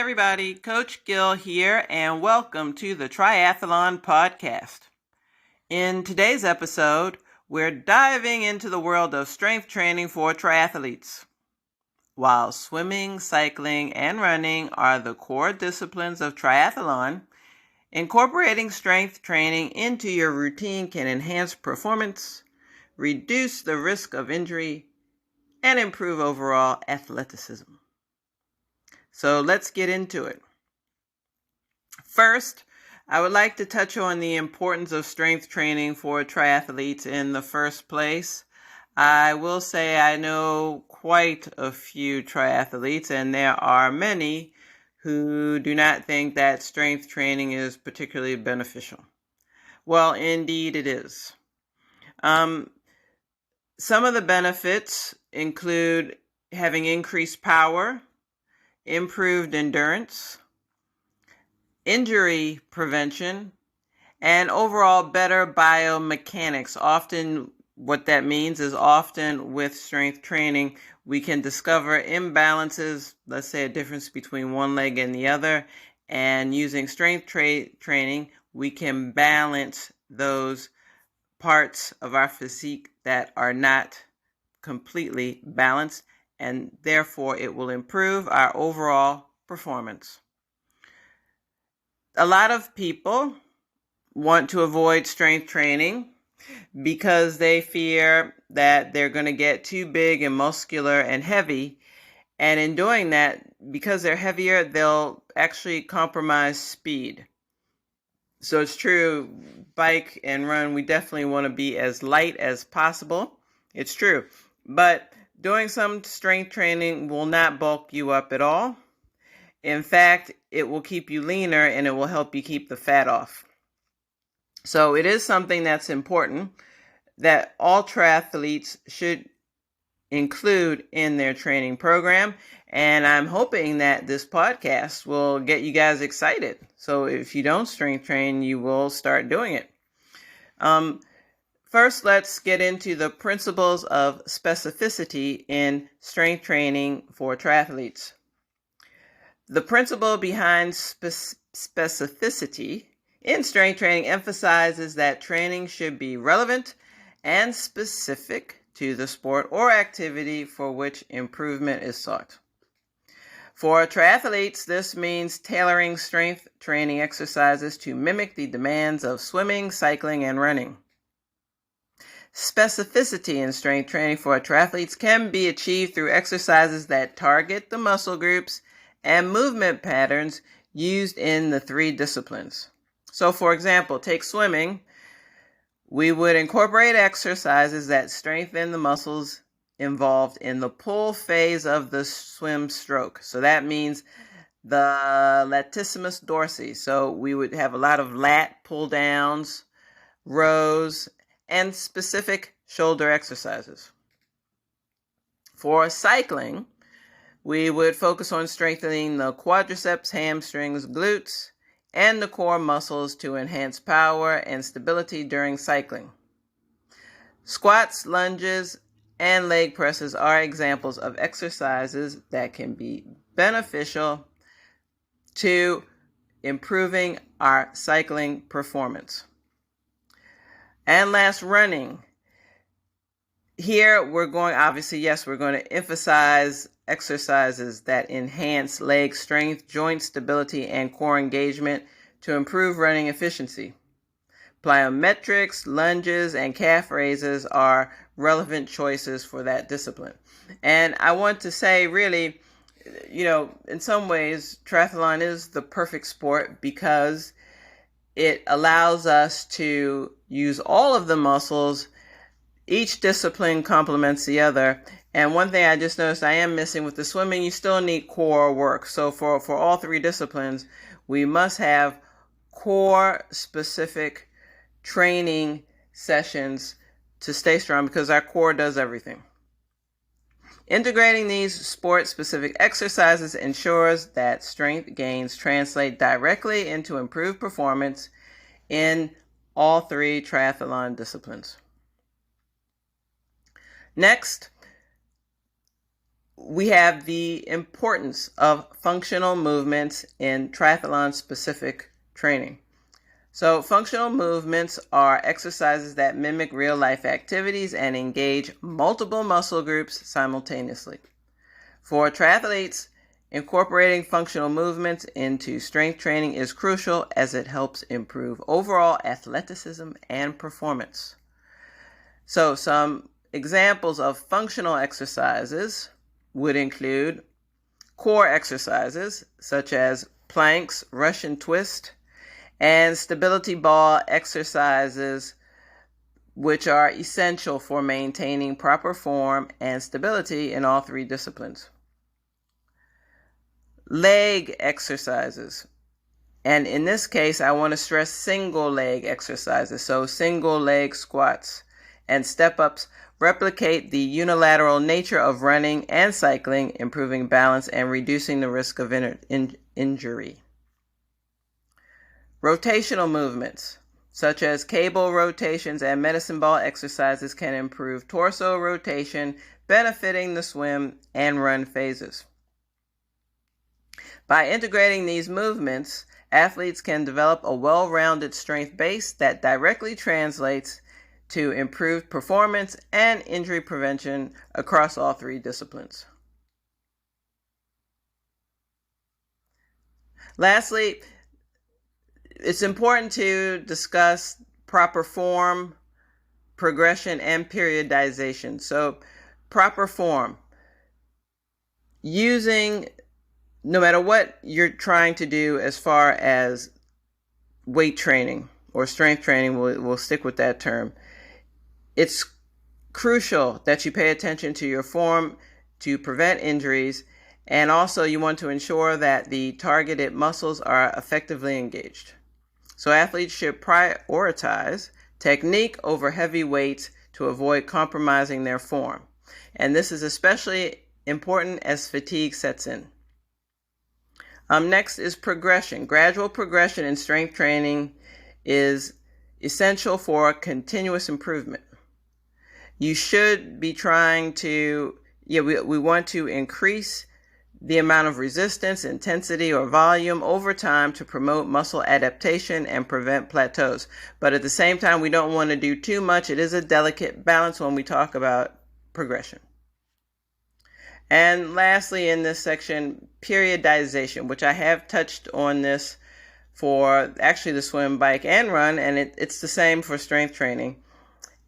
Hi, everybody. Coach Gill here, and welcome to the Triathlon Podcast. In today's episode, we're diving into the world of strength training for triathletes. While swimming, cycling, and running are the core disciplines of triathlon, incorporating strength training into your routine can enhance performance, reduce the risk of injury, and improve overall athleticism. So let's get into it. First, I would like to touch on the importance of strength training for triathletes in the first place. I will say I know quite a few triathletes, and there are many who do not think that strength training is particularly beneficial. Well, indeed it is. Some of the benefits include having increased power, improved endurance, injury prevention, and overall better biomechanics. Often what that means is often with strength training, we can discover imbalances, let's say a difference between one leg and the other, and using strength training, we can balance those parts of our physique that are not completely balanced, and therefore it will improve our overall performance. A lot of people want to avoid strength training because they fear that they're going to get too big and muscular and heavy. And in doing that, because they're heavier, they'll actually compromise speed. So it's true, bike and run, we definitely want to be as light as possible. It's true. But doing some strength training will not bulk you up at all. In fact, it will keep you leaner and it will help you keep the fat off. So it is something that's important that all triathletes should include in their training program. And I'm hoping that this podcast will get you guys excited. So if you don't strength train, you will start doing it. First, let's get into the principles of specificity in strength training for triathletes. The principle behind specificity in strength training emphasizes that training should be relevant and specific to the sport or activity for which improvement is sought. For triathletes, this means tailoring strength training exercises to mimic the demands of swimming, cycling, and running. Specificity in strength training for triathletes can be achieved through exercises that target the muscle groups and movement patterns used in the three disciplines. So, for example, take swimming. We would incorporate exercises that strengthen the muscles involved in the pull phase of the swim stroke. So that means the latissimus dorsi. So we would have a lot of lat pull downs, rows, and specific shoulder exercises. For cycling, we would focus on strengthening the quadriceps, hamstrings, glutes, and the core muscles to enhance power and stability during cycling. Squats, lunges, and leg presses are examples of exercises that can be beneficial to improving our cycling performance. And last, running. Here we're going to emphasize exercises that enhance leg strength, joint stability, and core engagement to improve running efficiency. Plyometrics, lunges, and calf raises are relevant choices for that discipline. And I want to say, really, in some ways, triathlon is the perfect sport because it allows us to use all of the muscles. Each discipline complements the other. And one thing I just noticed I am missing with the swimming, you still need core work. So for all three disciplines, we must have core specific training sessions to stay strong because our core does everything. Integrating these sport-specific exercises ensures that strength gains translate directly into improved performance in all three triathlon disciplines. Next, we have the importance of functional movements in triathlon-specific training. So functional movements are exercises that mimic real-life activities and engage multiple muscle groups simultaneously. For triathletes, incorporating functional movements into strength training is crucial as it helps improve overall athleticism and performance. So some examples of functional exercises would include core exercises such as planks, Russian twist, and stability ball exercises, which are essential for maintaining proper form and stability in all three disciplines. Leg exercises, and in this case I want to stress single leg exercises, so single leg squats and step-ups replicate the unilateral nature of running and cycling, improving balance and reducing the risk of injury. Rotational movements, such as cable rotations and medicine ball exercises, can improve torso rotation, benefiting the swim and run phases. By integrating these movements, athletes can develop a well-rounded strength base that directly translates to improved performance and injury prevention across all three disciplines. Lastly, it's important to discuss proper form, progression, and periodization. So, proper form. Using, no matter what you're trying to do as far as weight training or strength training, we'll stick with that term. It's crucial that you pay attention to your form to prevent injuries, and also you want to ensure that the targeted muscles are effectively engaged. So athletes should prioritize technique over heavy weights to avoid compromising their form. And this is especially important as fatigue sets in. Next is progression. Gradual progression in strength training is essential for continuous improvement. You should be trying to, we want to increase the amount of resistance, intensity, or volume over time to promote muscle adaptation and prevent plateaus. But at the same time, we don't want to do too much. It is a delicate balance when we talk about progression. And lastly, in this section, periodization, which I have touched on this for actually the swim, bike, and run, and it's the same for strength training.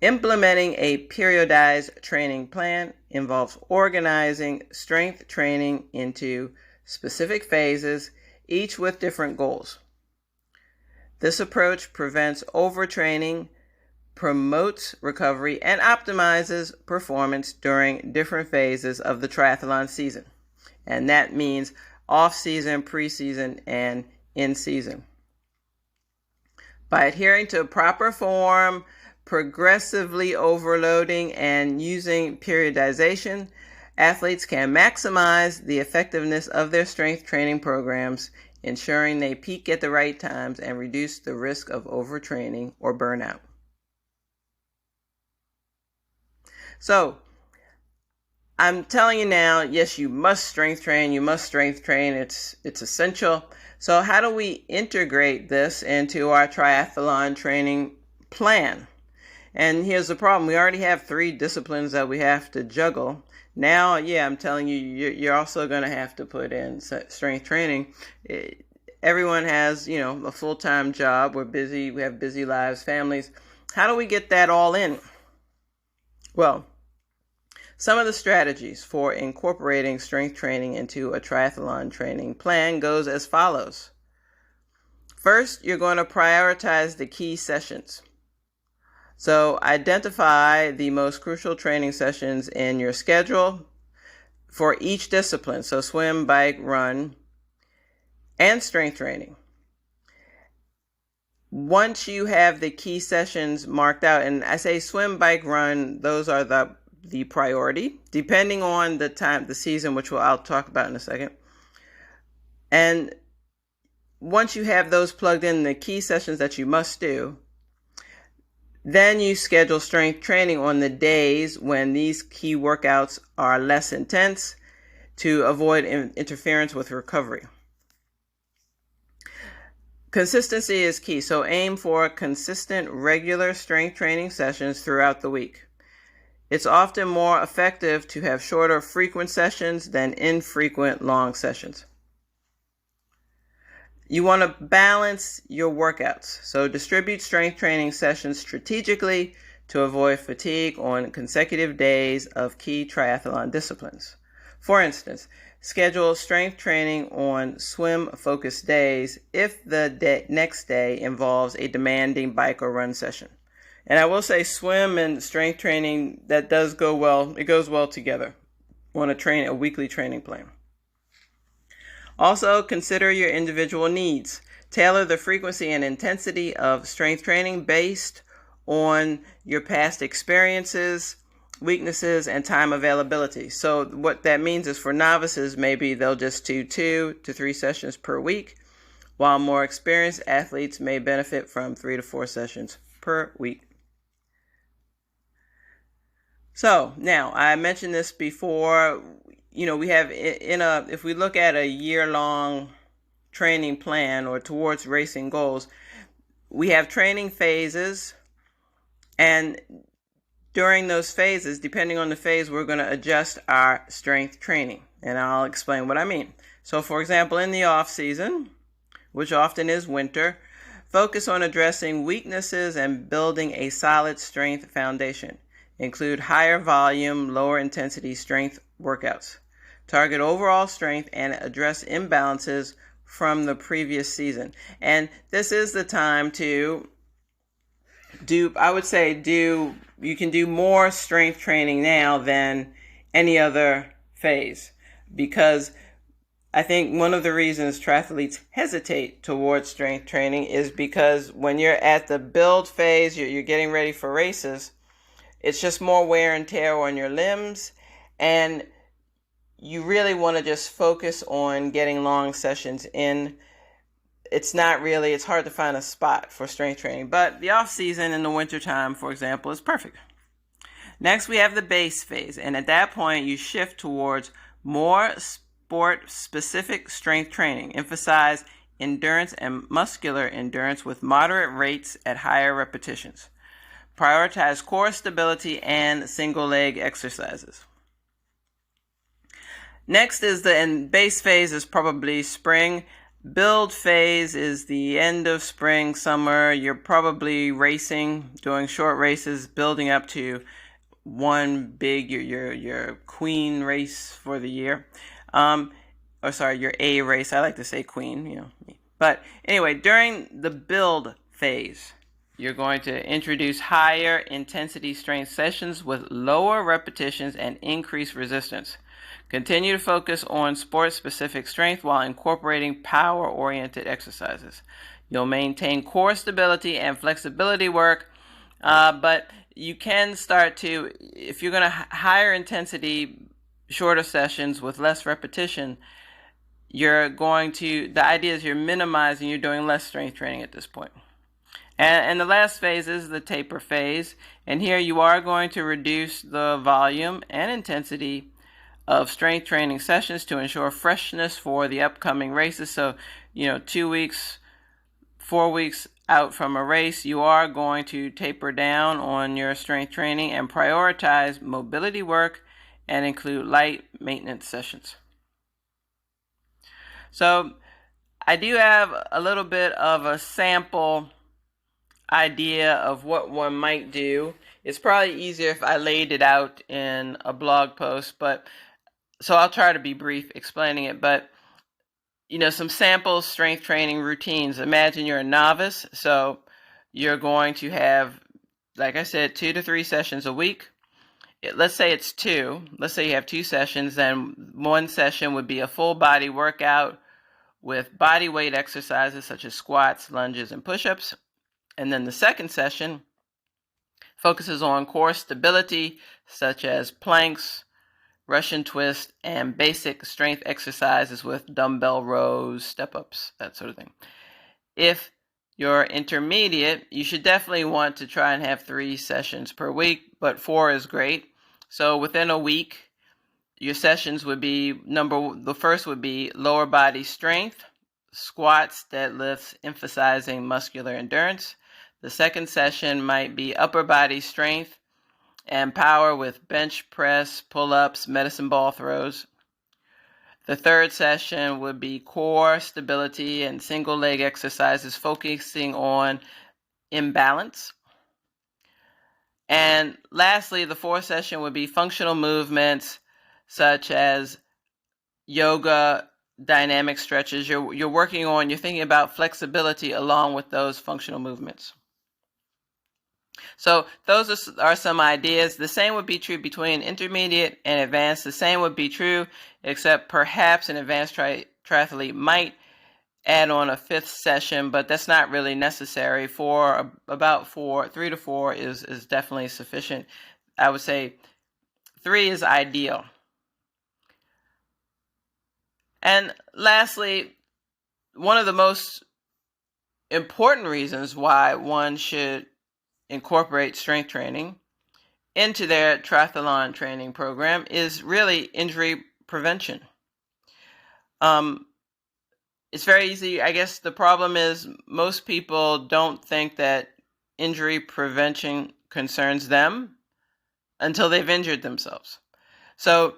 Implementing a periodized training plan involves organizing strength training into specific phases, each with different goals. This approach prevents overtraining, promotes recovery, and optimizes performance during different phases of the triathlon season. And that means off-season, pre-season, and in-season. By adhering to proper form, progressively overloading, and using periodization, athletes can maximize the effectiveness of their strength training programs, ensuring they peak at the right times and reduce the risk of overtraining or burnout. So, I'm telling you now, yes, you must strength train. It's essential. So how do we integrate this into our triathlon training plan? And here's the problem. We already have 3 disciplines that we have to juggle. Now, I'm telling you, you're also going to have to put in strength training. Everyone has, a full-time job. We're busy. We have busy lives, families. How do we get that all in? Well, some of the strategies for incorporating strength training into a triathlon training plan goes as follows. First, you're going to prioritize the key sessions. So identify the most crucial training sessions in your schedule for each discipline. So swim, bike, run, and strength training. Once you have the key sessions marked out, and I say swim, bike, run, those are the priority, depending on the time, the season, which I'll talk about in a second. And once you have those plugged in, the key sessions that you must do, then you schedule strength training on the days when these key workouts are less intense to avoid interference with recovery. Consistency is key, so aim for consistent, regular strength training sessions throughout the week. It's often more effective to have shorter, frequent sessions than infrequent, long sessions. You want to balance your workouts, so distribute strength training sessions strategically to avoid fatigue on consecutive days of key triathlon disciplines. For instance, schedule strength training on swim-focused days if the next day involves a demanding bike or run session. And I will say swim and strength training, that does go well. It goes well together on a weekly training plan. Also, consider your individual needs. Tailor the frequency and intensity of strength training based on your past experiences, weaknesses, and time availability. So what that means is for novices, maybe they'll just do 2 to 3 sessions per week, while more experienced athletes may benefit from 3 to 4 sessions per week. So now, I mentioned this before, we have if we look at a year-long training plan or towards racing goals, we have training phases, and during those phases, depending on the phase, we're going to adjust our strength training, and I'll explain what I mean. So for example, in the off season, which often is winter, focus on addressing weaknesses and building a solid strength foundation. Include higher volume, lower intensity strength workouts. Target overall strength and address imbalances from the previous season. And this is the time to you can do more strength training now than any other phase, because I think one of the reasons triathletes hesitate towards strength training is because when you're at the build phase, you're getting ready for races, it's just more wear and tear on your limbs, and you really want to just focus on getting long sessions in. It's hard to find a spot for strength training, but the off season in the wintertime, for example, is perfect. Next, we have the base phase, and at that point, you shift towards more sport-specific strength training. Emphasize endurance and muscular endurance with moderate rates at higher repetitions. Prioritize core stability and single leg exercises. Next is base phase is probably spring. Build phase is the end of spring, summer. You're probably racing, doing short races, building up to one big, your queen race for the year. Your A race. I like to say queen, But anyway, during the build phase, you're going to introduce higher intensity strength sessions with lower repetitions and increased resistance. Continue to focus on sport-specific strength while incorporating power-oriented exercises. You'll maintain core stability and flexibility work, but you can start to, if you're going to higher intensity, shorter sessions with less repetition, the idea is you're minimizing, you're doing less strength training at this point. And the last phase is the taper phase. And here you are going to reduce the volume and intensity of strength training sessions to ensure freshness for the upcoming races. So, 2 weeks, 4 weeks out from a race, you are going to taper down on your strength training and prioritize mobility work and include light maintenance sessions. So, I do have a little bit of a sample idea of what one might do. It's probably easier if I laid it out in a blog post, so I'll try to be brief explaining it. But some sample strength training routines. Imagine you're a novice, so you're going to have, like I said, 2 to 3 sessions a week. Let's say it's 2. Let's say you have 2 sessions, then one session would be a full body workout with body weight exercises such as squats, lunges, and push-ups. And then the second session focuses on core stability, such as planks, Russian twist, and basic strength exercises with dumbbell rows, step-ups, that sort of thing. If you're intermediate, you should definitely want to try and have 3 sessions per week, but 4 is great. So within a week, your sessions would be, the first would be lower body strength, squats, deadlifts, emphasizing muscular endurance. The second session might be upper body strength and power with bench press, pull-ups, medicine ball throws. The third session would be core stability and single leg exercises focusing on imbalance. And lastly, the fourth session would be functional movements such as yoga, dynamic stretches. You're working on, you're thinking about flexibility along with those functional movements. So those are some ideas. The same would be true between intermediate and advanced. The same would be true, except perhaps an advanced triathlete might add on a fifth session, but that's not really necessary. About 3 to 4 is definitely sufficient. I would say 3 is ideal. And lastly, one of the most important reasons why one should incorporate strength training into their triathlon training program is really injury prevention. It's very easy. I guess the problem is most people don't think that injury prevention concerns them until they've injured themselves. So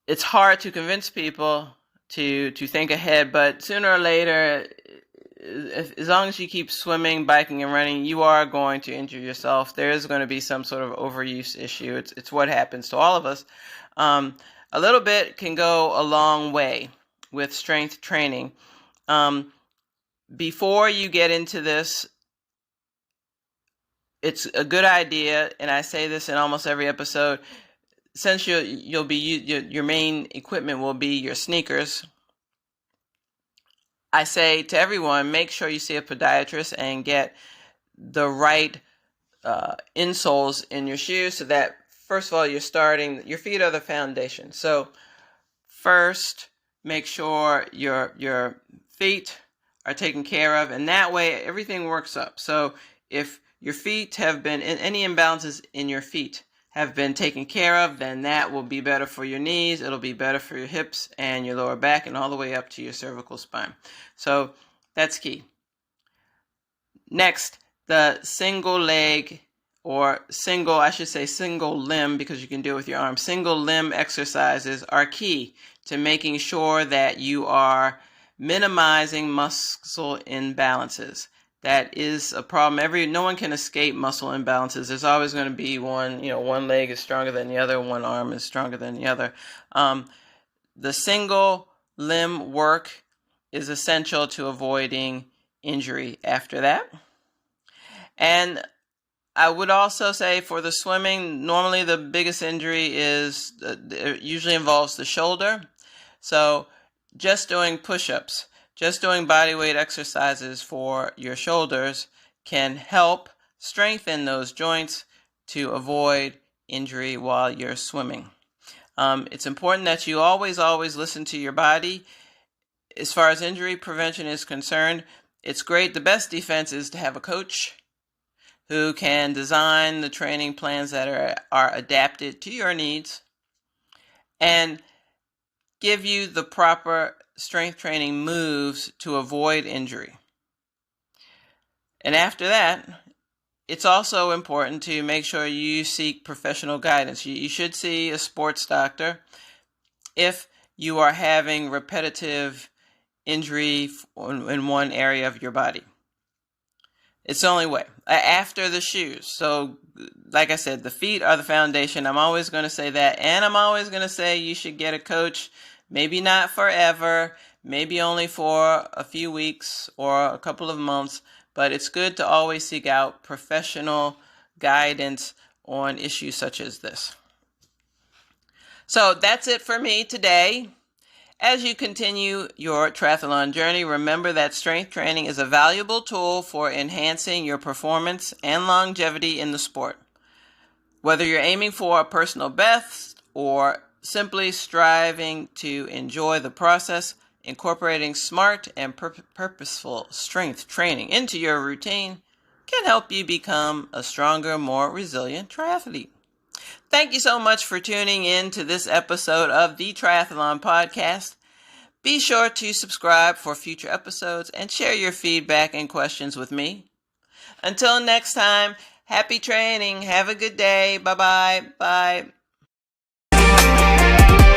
it's hard to convince people to think ahead, but sooner or later, as long as you keep swimming, biking, and running, you are going to injure yourself. There is going to be some sort of overuse issue. It's what happens to all of us. A little bit can go a long way with strength training. Before you get into this, it's a good idea, and I say this in almost every episode, since your main equipment will be your sneakers, I say to everyone, make sure you see a podiatrist and get the right insoles in your shoes so that, first of all, your feet are the foundation. So first, make sure your feet are taken care of, and that way everything works up. So if your feet have been, any imbalances in your feet have been taken care of, then that will be better for your knees, it'll be better for your hips and your lower back and all the way up to your cervical spine. So that's key. Next, the single leg, or single limb, because you can do it with your arm. Single limb exercises are key to making sure that you are minimizing muscle imbalances. That is a problem. No one can escape muscle imbalances. There's always going to be one leg is stronger than the other, one arm is stronger than the other. The single limb work is essential to avoiding injury after that. And I would also say for the swimming, normally the biggest injury usually involves the shoulder. So just doing push-ups, just doing body weight exercises for your shoulders can help strengthen those joints to avoid injury while you're swimming. It's important that you always listen to your body. As far as injury prevention is concerned, it's great. The best defense is to have a coach who can design the training plans that are adapted to your needs and give you the proper strength training moves to avoid injury. And after that, it's also important to make sure you seek professional guidance. You should see a sports doctor if you are having repetitive injury in one area of your body. It's the only way. After the shoes. So, like I said, the feet are the foundation. I'm always going to say that. And I'm always going to say you should get a coach. Maybe not forever. Maybe only for a few weeks or a couple of months. But it's good to always seek out professional guidance on issues such as this. So that's it for me today. As you continue your triathlon journey, remember that strength training is a valuable tool for enhancing your performance and longevity in the sport. Whether you're aiming for a personal best or simply striving to enjoy the process, incorporating smart and purposeful strength training into your routine can help you become a stronger, more resilient triathlete. Thank you so much for tuning in to this episode of the Triathlon Podcast. Be sure to subscribe for future episodes and share your feedback and questions with me. Until next time, happy training. Have a good day. Bye-bye. Bye.